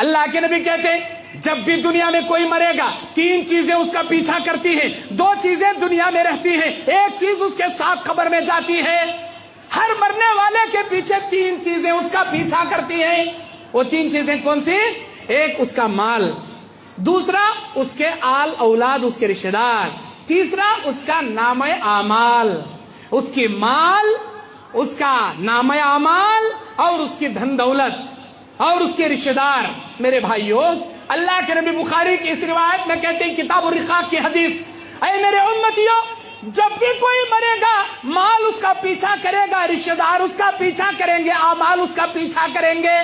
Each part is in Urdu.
اللہ کے نبی کہتے ہیں جب بھی دنیا میں کوئی مرے گا تین چیزیں اس کا پیچھا کرتی ہیں، دو چیزیں دنیا میں رہتی ہیں، ایک چیز اس کے ساتھ قبر میں جاتی ہے۔ ہر مرنے والے کے پیچھے تین چیزیں اس کا پیچھا کرتی ہیں۔ وہ تین چیزیں کون سی؟ ایک اس کا مال، دوسرا اس کے آل اولاد، اس کے رشتہ دار، تیسرا اس کا نام اعمال، اس کی مال، اس کا نام اعمال اور اس کی دھن دولت اور اس کے رشتہ دار۔ میرے بھائیوں، اللہ کے نبی بخاری کی اس روایت میں کہتے ہیں، کتاب الرقاق کی حدیث، اے میرے امتیوں، جب بھی کوئی مرے گا مال اس کا پیچھا کرے گا، رشتہ دار اس کا پیچھا کریں گے، اعمال اس کا پیچھا کریں گے،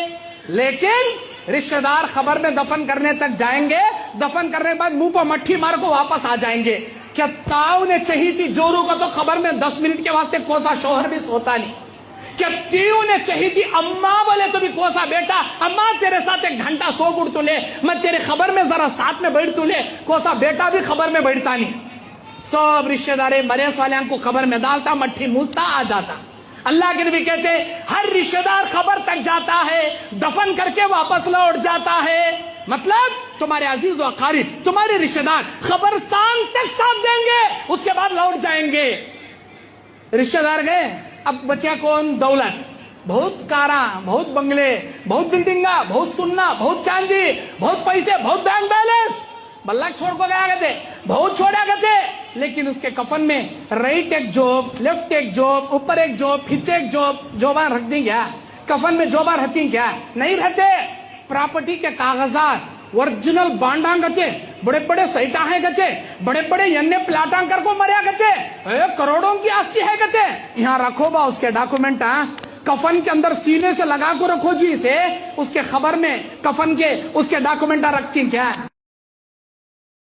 لیکن رشتہ دار خبر میں دفن کرنے تک جائیں گے، دفن کرنے کے بعد منہ پر مٹھی مار کو واپس آ جائیں گے۔ کیا تاؤ نے چہی تھی جورو کا تو خبر میں 10 منٹ کے واسطے کوسا شوہر بھی سوتا نہیں۔ کیا تیو نے چہی تھی اماں بولے تو بھی کوسا بیٹا، اماں تیرے ساتھ 1 گھنٹہ سو گڑ تو لے، میں تیرے خبر میں ذرا ساتھ میں بیٹھ تو لے، کوسا بیٹا بھی خبر میں بیٹھتا نہیں۔ سب رشتہ دارے مریض والے کو خبر میں ڈالتا، مٹھی موستا آ جاتا۔ اللہ کے نبی کہتے ہیں ہر رشتہ دار خبر تک جاتا ہے، دفن کر کے واپس لوٹ جاتا ہے۔ مطلب تمہارے عزیز و اقارب، تمہارے رشتہ دار قبرستان تک ساتھ دیں گے، اس کے بعد لوٹ جائیں گے۔ رشتہ دار گئے، اب بچہ کون؟ دولت، بہت کارا، بہت بنگلے، بہت بلڈنگا، بہت سننا، بہت چاندی، بہت پیسے، بہت بینک بیلنس، بلک چھوڑ کو گیا کرتے، بہت چھوڑا کرتے، لیکن اس کے کفن میں رائٹ ایک جوب، لیفٹ ایک جوب، اوپر ایک جوب، پیچھے ایک جوب، جوباں رکھ دیں کیا؟ کفن میں جوباں رہتی کیا؟ نہیں رہتے۔ پراپرٹی کے کاغذات ورجنل بانڈاں گتے، بڑے بڑے سائٹاں ہیں گتے، بڑے بڑے ینے پلاٹاں کر کو مریا گتے، کروڑوں کی آستی ہے گتے، یہاں رکھو با اس کے ڈاکومنٹ، کفن کے اندر سینے سے لگا کو رکھو جی اسے، اس کے خبر میں کفن کے اس کے ڈاکومنٹ رکھتی کیا؟